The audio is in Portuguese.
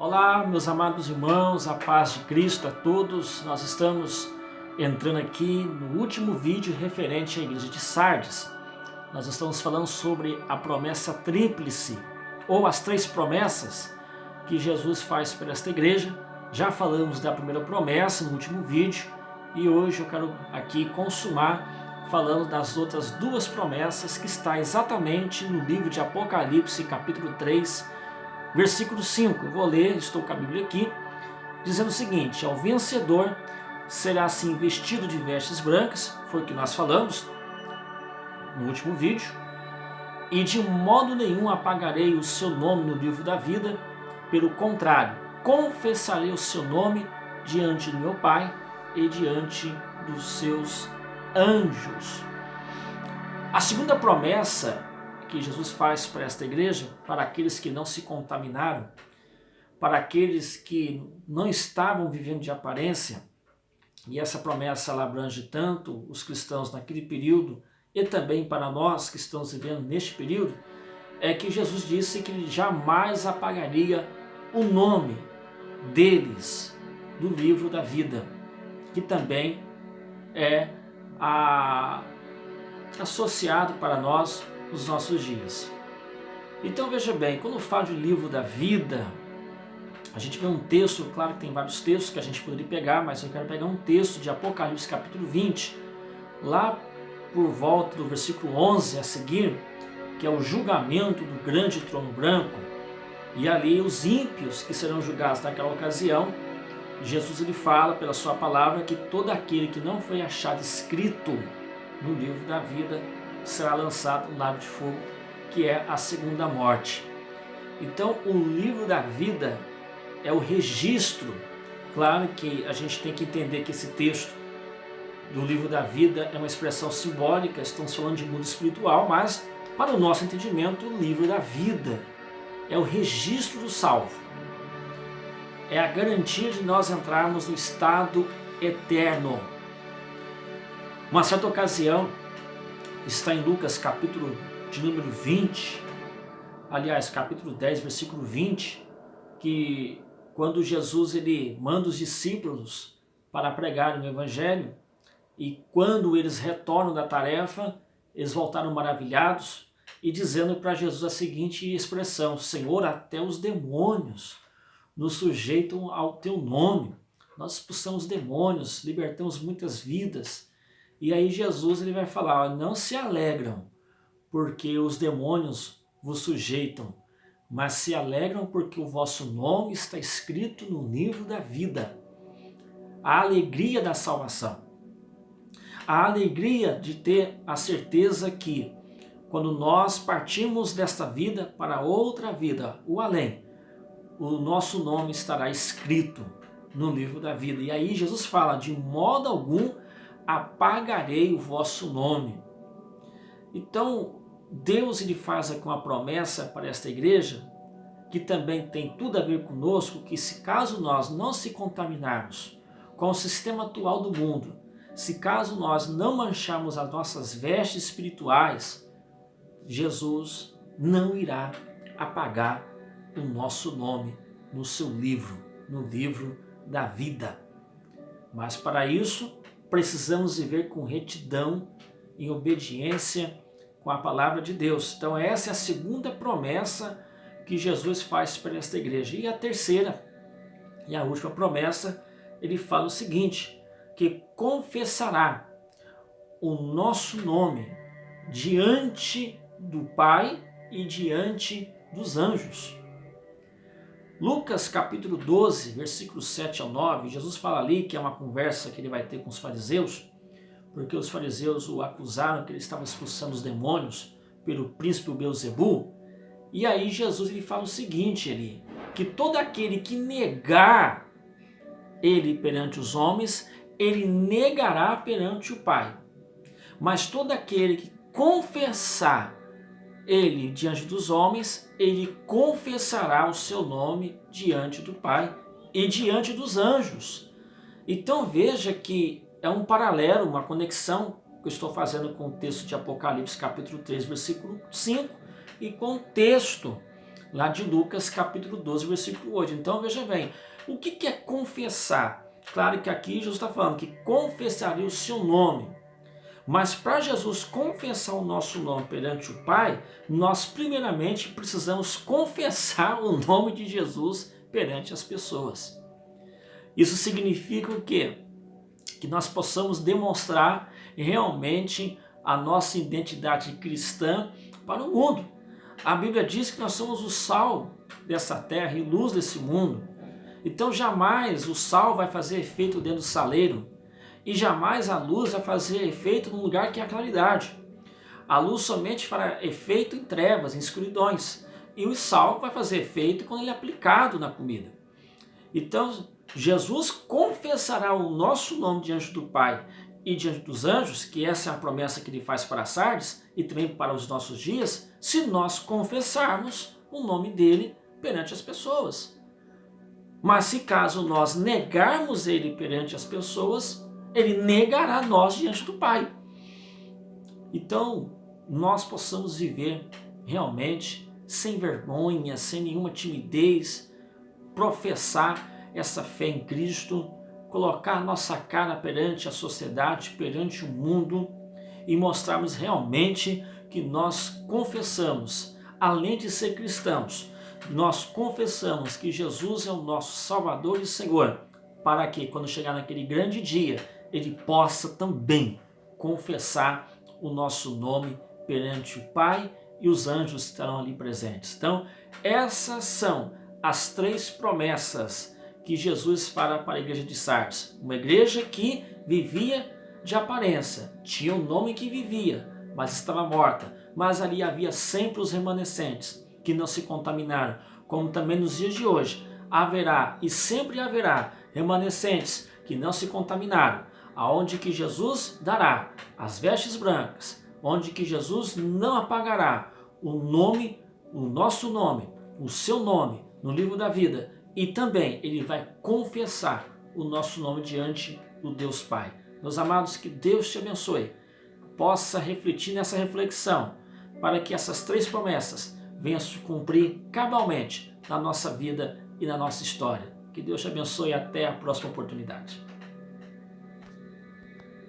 Olá, meus amados irmãos, a paz de Cristo a todos. Nós estamos entrando aqui no último vídeo referente à igreja de Sardes. Nós estamos falando sobre a promessa tríplice, ou as três promessas que Jesus faz para esta igreja. Já falamos da primeira promessa no último vídeo e hoje eu quero aqui consumar falando das outras duas promessas que está exatamente no livro de Apocalipse, capítulo 3, versículo 5, eu vou ler, estou com a Bíblia aqui, dizendo o seguinte: ao vencedor será assim vestido de vestes brancas, foi o que nós falamos no último vídeo, e de modo nenhum apagarei o seu nome no livro da vida, pelo contrário, confessarei o seu nome diante do meu Pai e diante dos seus anjos. A segunda promessa que Jesus faz para esta igreja, para aqueles que não se contaminaram, para aqueles que não estavam vivendo de aparência, e essa promessa ela abrange tanto os cristãos naquele período e também para nós que estamos vivendo neste período, é que Jesus disse que ele jamais apagaria o nome deles do livro da vida, que também é associado para nós nos nossos dias. Então veja bem, quando eu falo de livro da vida, a gente vê um texto, claro que tem vários textos que a gente poderia pegar, mas eu quero pegar um texto de Apocalipse capítulo 20, lá por volta do versículo 11 a seguir, que é o julgamento do grande trono branco, e ali os ímpios que serão julgados naquela ocasião. Jesus ele fala pela sua palavra que todo aquele que não foi achado escrito no livro da vida será lançado no lago de fogo, que é a segunda morte. Então o livro da vida é o registro. Claro que a gente tem que entender que esse texto do livro da vida é uma expressão simbólica, estamos falando de mundo espiritual, mas para o nosso entendimento o livro da vida é o registro do salvo, é a garantia de nós entrarmos no estado eterno. Uma certa ocasião, está em Lucas capítulo de número 20, aliás capítulo 10 versículo 20, que quando Jesus ele manda os discípulos para pregarem o evangelho, e quando eles retornam da tarefa, eles voltaram maravilhados e dizendo para Jesus a seguinte expressão: Senhor, até os demônios nos sujeitam ao teu nome, nós expulsamos demônios, libertamos muitas vidas. E aí Jesus ele vai falar: não se alegram porque os demônios vos sujeitam, mas se alegram porque o vosso nome está escrito no livro da vida. A alegria da salvação, a alegria de ter a certeza que quando nós partimos desta vida para outra vida, o além, o nosso nome estará escrito no livro da vida. E aí Jesus fala: de modo algum apagarei o vosso nome. Então Deus ele faz aqui uma promessa para esta igreja, que também tem tudo a ver conosco, que se caso nós não se contaminarmos com o sistema atual do mundo, se caso nós não mancharmos as nossas vestes espirituais, Jesus não irá apagar o nosso nome no seu livro, no livro da vida. Mas para isso precisamos viver com retidão, em obediência com a palavra de Deus. Então essa é a segunda promessa que Jesus faz para esta igreja. E a terceira e a última promessa, ele fala o seguinte: que confessará o nosso nome diante do Pai e diante dos anjos. Lucas capítulo 12, versículos 7 ao 9, Jesus fala ali que é uma conversa que ele vai ter com os fariseus, porque os fariseus o acusaram que ele estava expulsando os demônios pelo príncipe Beelzebu. E aí Jesus ele fala o seguinte ali: que todo aquele que negar ele perante os homens, ele negará perante o Pai. Mas todo aquele que confessar ele diante dos homens, ele confessará o seu nome diante do Pai e diante dos anjos. Então veja que é um paralelo, uma conexão que eu estou fazendo com o texto de Apocalipse capítulo 3, versículo 5, e com o texto lá de Lucas capítulo 12, versículo 8. Então veja bem, o que é confessar? Claro que aqui Jesus está falando que confessaria o seu nome. Mas para Jesus confessar o nosso nome perante o Pai, nós primeiramente precisamos confessar o nome de Jesus perante as pessoas. Isso significa o quê? Que nós possamos demonstrar realmente a nossa identidade cristã para o mundo. A Bíblia diz que nós somos o sal dessa terra e luz desse mundo. Então jamais o sal vai fazer efeito dentro do saleiro e jamais a luz vai fazer efeito no lugar que é a claridade. A luz somente fará efeito em trevas, em escuridões. E o sal vai fazer efeito quando ele é aplicado na comida. Então, Jesus confessará o nosso nome diante do Pai e diante dos anjos, que essa é a promessa que ele faz para Sardes e também para os nossos dias, se nós confessarmos o nome dele perante as pessoas. Mas se caso nós negarmos ele perante as pessoas, ele negará nós diante do Pai. Então, nós possamos viver realmente sem vergonha, sem nenhuma timidez, professar essa fé em Cristo, colocar nossa cara perante a sociedade, perante o mundo e mostrarmos realmente que nós confessamos, além de ser cristãos, nós confessamos que Jesus é o nosso Salvador e Senhor, para que quando chegar naquele grande dia, ele possa também confessar o nosso nome perante o Pai e os anjos estarão ali presentes. Então, essas são as 3 promessas que Jesus fará para a igreja de Sardes. Uma igreja que vivia de aparência, tinha um nome que vivia, mas estava morta. Mas ali havia sempre os remanescentes que não se contaminaram, como também nos dias de hoje haverá e sempre haverá remanescentes que não se contaminaram, aonde que Jesus dará as vestes brancas, onde que Jesus não apagará o nome, o nosso nome, o seu nome no livro da vida, e também ele vai confessar o nosso nome diante do Deus Pai. Meus amados, que Deus te abençoe, possa refletir nessa reflexão, para que essas 3 promessas venham se cumprir cabalmente na nossa vida e na nossa história. Que Deus te abençoe e até a próxima oportunidade.